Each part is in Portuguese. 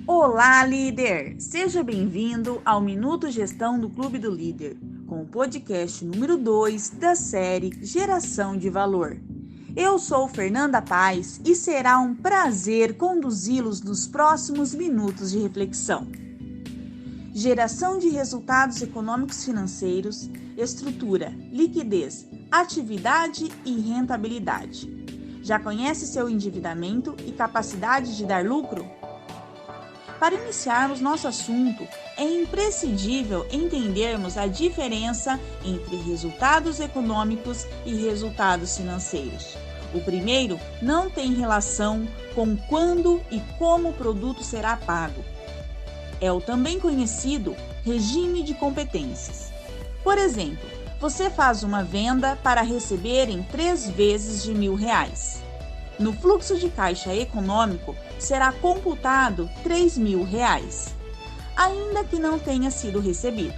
Olá, líder! Seja bem-vindo ao Minuto Gestão do Clube do Líder, com o podcast número 2 da série Geração de Valor. Eu sou Fernanda Paz e será um prazer conduzi-los nos próximos minutos de reflexão. Geração de resultados econômicos financeiros, estrutura, liquidez, atividade e rentabilidade. Já conhece seu endividamento e capacidade de dar lucro? Para iniciarmos nosso assunto, é imprescindível entendermos a diferença entre resultados econômicos e resultados financeiros. O primeiro não tem relação com quando e como o produto será pago. É o também conhecido regime de competências. Por exemplo, você faz uma venda para receber em 3 vezes de R$1.000. No fluxo de caixa econômico, será computado R$3.000, ainda que não tenha sido recebido.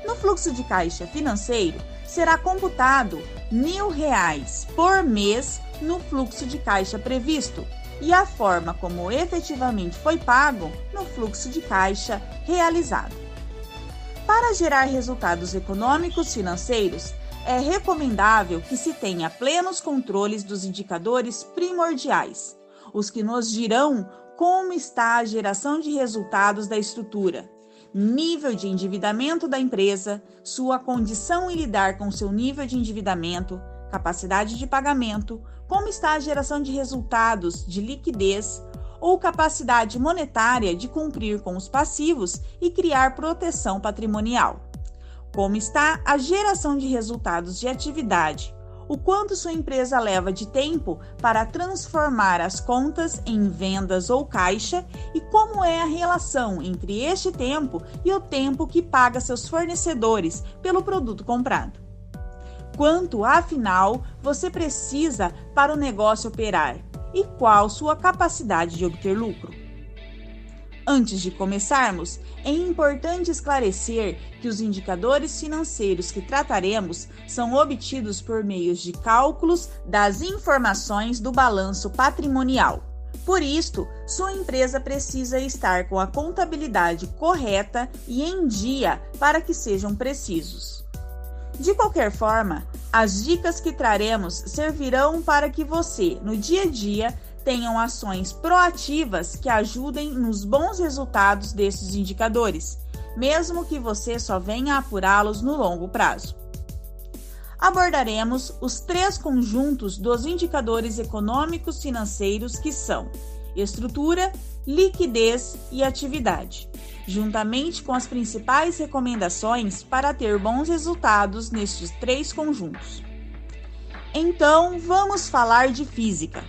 No fluxo de caixa financeiro, será computado R$1.000 por mês no fluxo de caixa previsto e a forma como efetivamente foi pago no fluxo de caixa realizado. Para gerar resultados econômicos financeiros, é recomendável que se tenha plenos controles dos indicadores primordiais, os que nos dirão como está a geração de resultados da estrutura, nível de endividamento da empresa, sua condição em lidar com seu nível de endividamento, capacidade de pagamento, como está a geração de resultados de liquidez ou capacidade monetária de cumprir com os passivos e criar proteção patrimonial. Como está a geração de resultados de atividade, o quanto sua empresa leva de tempo para transformar as contas em vendas ou caixa e como é a relação entre este tempo e o tempo que paga seus fornecedores pelo produto comprado. Quanto, afinal, você precisa para o negócio operar e qual sua capacidade de obter lucro? Antes de começarmos, é importante esclarecer que os indicadores financeiros que trataremos são obtidos por meio de cálculos das informações do balanço patrimonial. Por isto, sua empresa precisa estar com a contabilidade correta e em dia para que sejam precisos. De qualquer forma, as dicas que traremos servirão para que você, no dia a dia, tenham ações proativas que ajudem nos bons resultados desses indicadores, mesmo que você só venha apurá-los no longo prazo. Abordaremos os 3 conjuntos dos indicadores econômicos financeiros que são estrutura, liquidez e atividade, juntamente com as principais recomendações para ter bons resultados nestes 3 conjuntos. Então, vamos falar de física.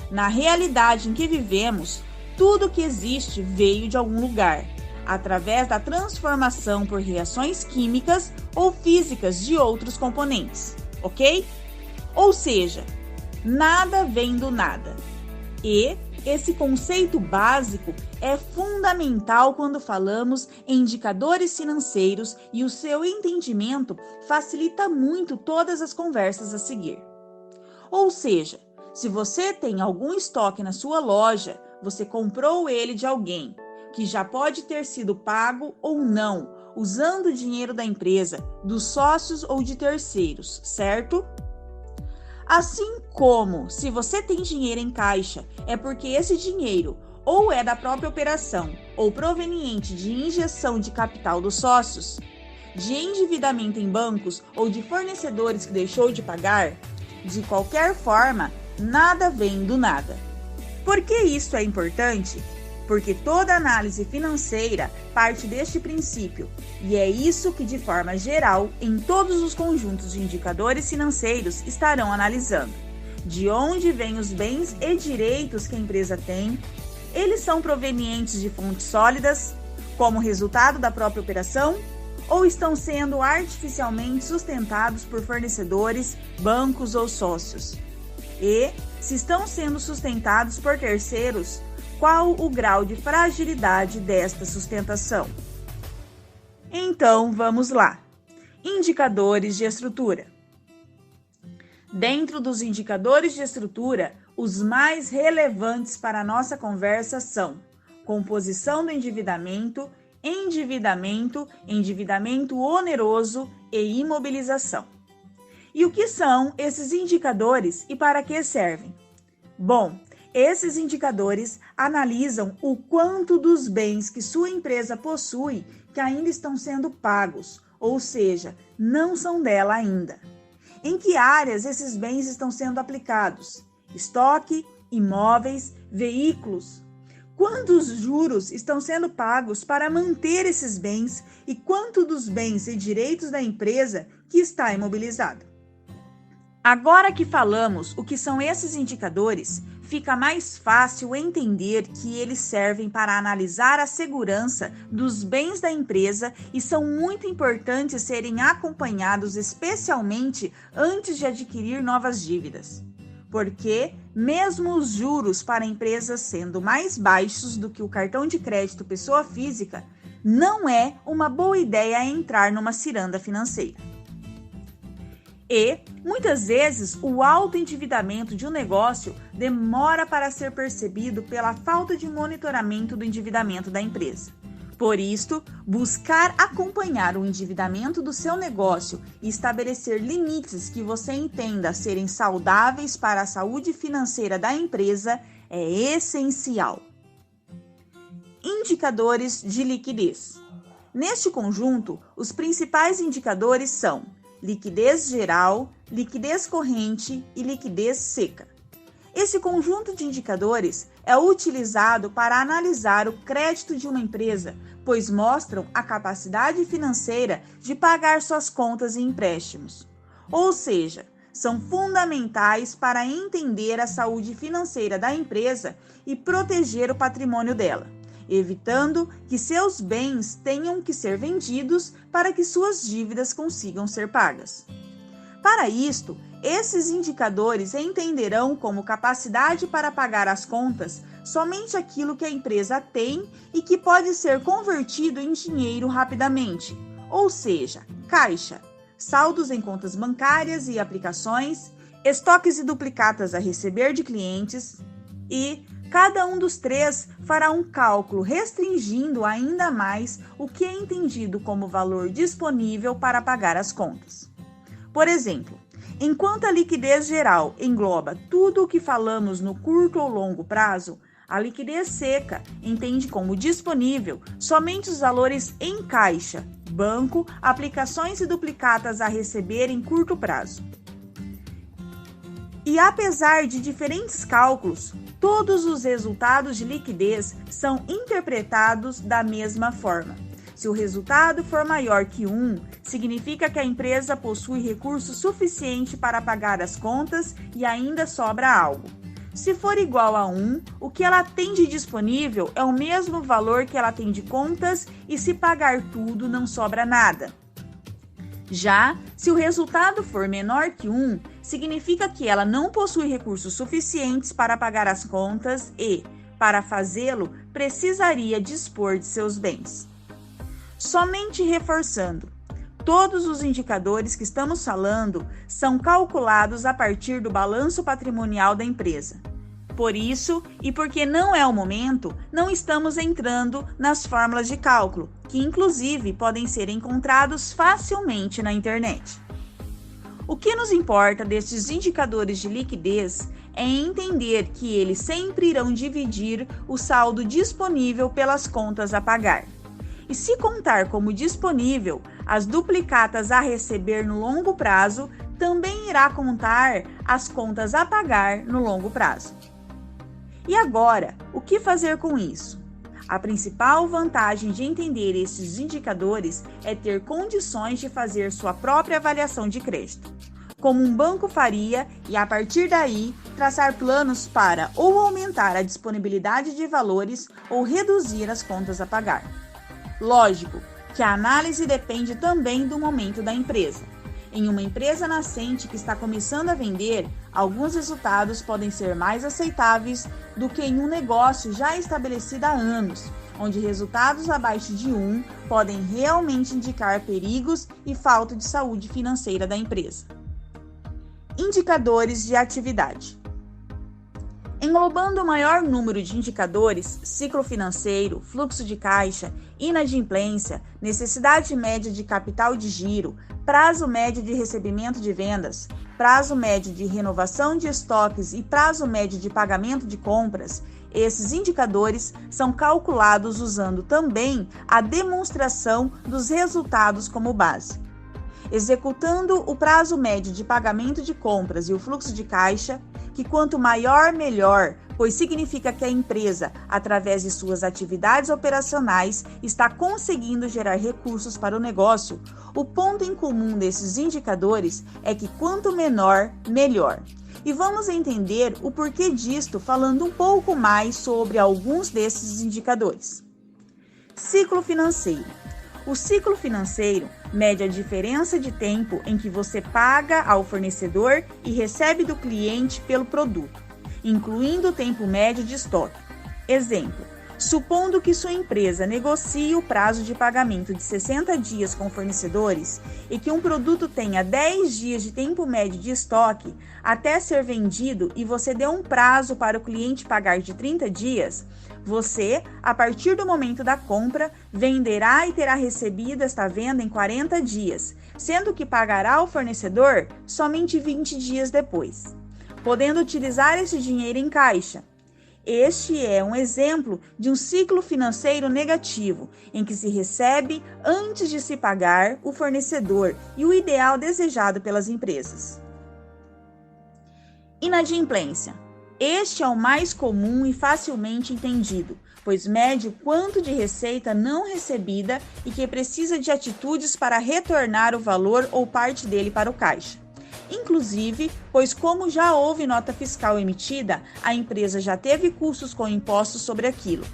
Na realidade em que vivemos, tudo que existe veio de algum lugar, através da transformação por reações químicas ou físicas de outros componentes, ok? Ou seja, nada vem do nada. E esse conceito básico é fundamental quando falamos em indicadores financeiros e o seu entendimento facilita muito todas as conversas a seguir. Ou seja, se você tem algum estoque na sua loja, você comprou ele de alguém, que já pode ter sido pago ou não, usando o dinheiro da empresa, dos sócios ou de terceiros, certo? Assim como, se você tem dinheiro em caixa, é porque esse dinheiro ou é da própria operação ou proveniente de injeção de capital dos sócios, de endividamento em bancos ou de fornecedores que deixou de pagar, de qualquer forma, nada vem do nada. Por que isso é importante? Porque toda análise financeira parte deste princípio, e é isso que, de forma geral, em todos os conjuntos de indicadores financeiros estarão analisando. De onde vêm os bens e direitos que a empresa tem? Eles são provenientes de fontes sólidas, como resultado da própria operação, ou estão sendo artificialmente sustentados por fornecedores, bancos ou sócios? E, se estão sendo sustentados por terceiros, qual o grau de fragilidade desta sustentação? Então, vamos lá. Indicadores de estrutura. Dentro dos indicadores de estrutura, os mais relevantes para a nossa conversa são composição do endividamento, endividamento oneroso e imobilização. E o que são esses indicadores e para que servem? Bom, esses indicadores analisam o quanto dos bens que sua empresa possui que ainda estão sendo pagos, ou seja, não são dela ainda. Em que áreas esses bens estão sendo aplicados? Estoque, imóveis, veículos. Quantos juros estão sendo pagos para manter esses bens e quanto dos bens e direitos da empresa que está imobilizado? Agora que falamos o que são esses indicadores, fica mais fácil entender que eles servem para analisar a segurança dos bens da empresa e são muito importantes serem acompanhados, especialmente antes de adquirir novas dívidas. Porque, mesmo os juros para empresas sendo mais baixos do que o cartão de crédito pessoa física, não é uma boa ideia entrar numa ciranda financeira. E, muitas vezes, o alto endividamento de um negócio demora para ser percebido pela falta de monitoramento do endividamento da empresa. Por isto, buscar acompanhar o endividamento do seu negócio e estabelecer limites que você entenda serem saudáveis para a saúde financeira da empresa é essencial. Indicadores de liquidez. Neste conjunto, os principais indicadores são liquidez geral, liquidez corrente e liquidez seca. Esse conjunto de indicadores é utilizado para analisar o crédito de uma empresa, pois mostram a capacidade financeira de pagar suas contas e empréstimos. Ou seja, são fundamentais para entender a saúde financeira da empresa e proteger o patrimônio dela, evitando que seus bens tenham que ser vendidos para que suas dívidas consigam ser pagas. Para isto, esses indicadores entenderão como capacidade para pagar as contas somente aquilo que a empresa tem e que pode ser convertido em dinheiro rapidamente, ou seja, caixa, saldos em contas bancárias e aplicações, estoques e duplicatas a receber de clientes e cada um dos três fará um cálculo restringindo ainda mais o que é entendido como valor disponível para pagar as contas. Por exemplo, enquanto a liquidez geral engloba tudo o que falamos no curto ou longo prazo, a liquidez seca entende como disponível somente os valores em caixa, banco, aplicações e duplicatas a receber em curto prazo. E apesar de diferentes cálculos, todos os resultados de liquidez são interpretados da mesma forma. Se o resultado for maior que 1, significa que a empresa possui recurso suficiente para pagar as contas e ainda sobra algo. Se for igual a 1, o que ela tem de disponível é o mesmo valor que ela tem de contas e se pagar tudo não sobra nada. Já, se o resultado for menor que 1, significa que ela não possui recursos suficientes para pagar as contas e, para fazê-lo, precisaria dispor de seus bens. Somente reforçando, todos os indicadores que estamos falando são calculados a partir do balanço patrimonial da empresa. Por isso, e porque não é o momento, não estamos entrando nas fórmulas de cálculo, que inclusive podem ser encontrados facilmente na internet. O que nos importa destes indicadores de liquidez é entender que eles sempre irão dividir o saldo disponível pelas contas a pagar. E se contar como disponível as duplicatas a receber no longo prazo, também irá contar as contas a pagar no longo prazo. E agora, o que fazer com isso? A principal vantagem de entender esses indicadores é ter condições de fazer sua própria avaliação de crédito, como um banco faria, e a partir daí traçar planos para ou aumentar a disponibilidade de valores ou reduzir as contas a pagar. Lógico que a análise depende também do momento da empresa. Em uma empresa nascente que está começando a vender, alguns resultados podem ser mais aceitáveis do que em um negócio já estabelecido há anos, onde resultados abaixo de 1 podem realmente indicar perigos e falta de saúde financeira da empresa. Indicadores de atividade. Englobando o maior número de indicadores, ciclo financeiro, fluxo de caixa, inadimplência, necessidade média de capital de giro, prazo médio de recebimento de vendas, prazo médio de renovação de estoques e prazo médio de pagamento de compras, esses indicadores são calculados usando também a demonstração dos resultados como base. Executando o prazo médio de pagamento de compras e o fluxo de caixa, que quanto maior, melhor, pois significa que a empresa, através de suas atividades operacionais, está conseguindo gerar recursos para o negócio. O ponto em comum desses indicadores é que quanto menor, melhor. E vamos entender o porquê disto falando um pouco mais sobre alguns desses indicadores. Ciclo financeiro. O ciclo financeiro mede a diferença de tempo em que você paga ao fornecedor e recebe do cliente pelo produto, incluindo o tempo médio de estoque. Exemplo: supondo que sua empresa negocie o prazo de pagamento de 60 dias com fornecedores e que um produto tenha 10 dias de tempo médio de estoque até ser vendido e você dê um prazo para o cliente pagar de 30 dias, você, a partir do momento da compra, venderá e terá recebido esta venda em 40 dias, sendo que pagará ao fornecedor somente 20 dias depois, podendo utilizar esse dinheiro em caixa. Este é um exemplo de um ciclo financeiro negativo, em que se recebe antes de se pagar o fornecedor e o ideal desejado pelas empresas. Inadimplência. Este é o mais comum e facilmente entendido, pois mede o quanto de receita não recebida e que precisa de atitudes para retornar o valor ou parte dele para o caixa. Inclusive, pois como já houve nota fiscal emitida, a empresa já teve custos com impostos sobre aquilo.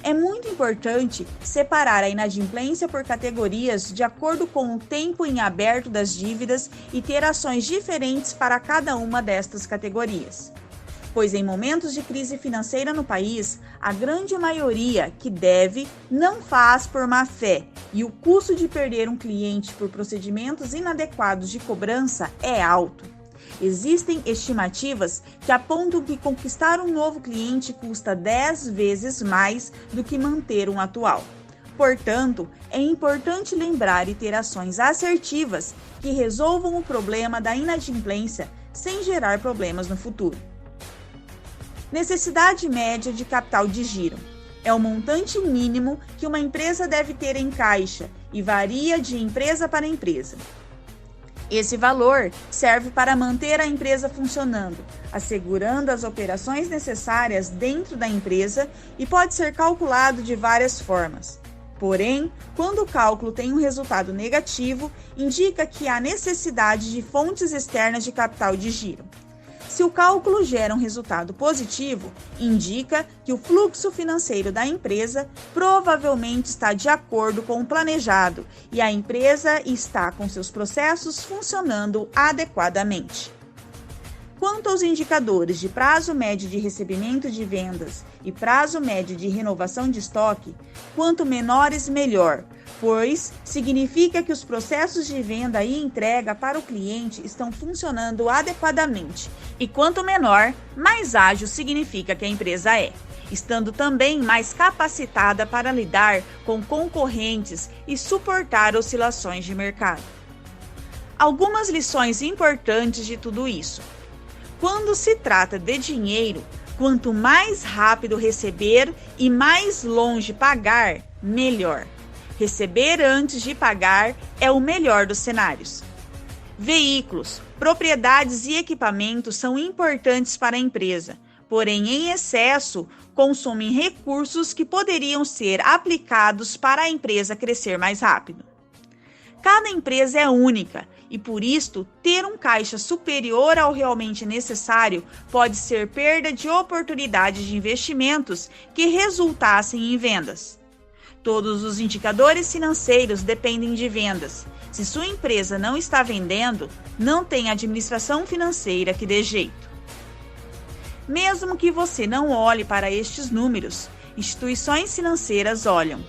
É muito importante separar a inadimplência por categorias de acordo com o tempo em aberto das dívidas e ter ações diferentes para cada uma destas categorias. Pois em momentos de crise financeira no país, a grande maioria que deve não faz por má fé e o custo de perder um cliente por procedimentos inadequados de cobrança é alto. Existem estimativas que apontam que conquistar um novo cliente custa 10 vezes mais do que manter um atual. Portanto, é importante lembrar e ter ações assertivas que resolvam o problema da inadimplência sem gerar problemas no futuro. Necessidade média de capital de giro. É o montante mínimo que uma empresa deve ter em caixa e varia de empresa para empresa. Esse valor serve para manter a empresa funcionando, assegurando as operações necessárias dentro da empresa e pode ser calculado de várias formas. Porém, quando o cálculo tem um resultado negativo, indica que há necessidade de fontes externas de capital de giro. Se o cálculo gera um resultado positivo, indica que o fluxo financeiro da empresa provavelmente está de acordo com o planejado e a empresa está com seus processos funcionando adequadamente. Quanto aos indicadores de prazo médio de recebimento de vendas e prazo médio de renovação de estoque, quanto menores melhor, pois significa que os processos de venda e entrega para o cliente estão funcionando adequadamente, e quanto menor, mais ágil significa que a empresa é, estando também mais capacitada para lidar com concorrentes e suportar oscilações de mercado. Algumas lições importantes de tudo isso. Quando se trata de dinheiro, quanto mais rápido receber e mais longe pagar, melhor. Receber antes de pagar é o melhor dos cenários. Veículos, propriedades e equipamentos são importantes para a empresa, porém, em excesso, consomem recursos que poderiam ser aplicados para a empresa crescer mais rápido. Cada empresa é única e, por isto, ter um caixa superior ao realmente necessário pode ser perda de oportunidades de investimentos que resultassem em vendas. Todos os indicadores financeiros dependem de vendas. Se sua empresa não está vendendo, não tem administração financeira que dê jeito. Mesmo que você não olhe para estes números, instituições financeiras olham,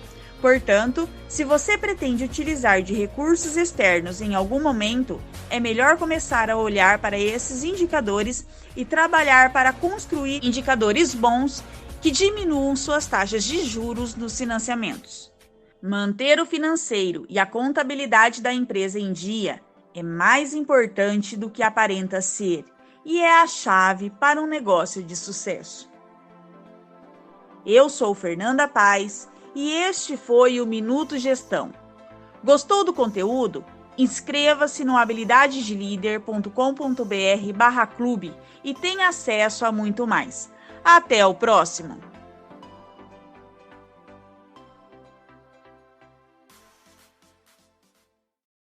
Portanto, se você pretende utilizar de recursos externos em algum momento, é melhor começar a olhar para esses indicadores e trabalhar para construir indicadores bons que diminuam suas taxas de juros nos financiamentos. Manter o financeiro e a contabilidade da empresa em dia é mais importante do que aparenta ser e é a chave para um negócio de sucesso. Eu sou Fernanda Paz e este foi o Minuto Gestão. Gostou do conteúdo? Inscreva-se no habilidadesdelíder.com.br/clube e tenha acesso a muito mais. Até o próximo!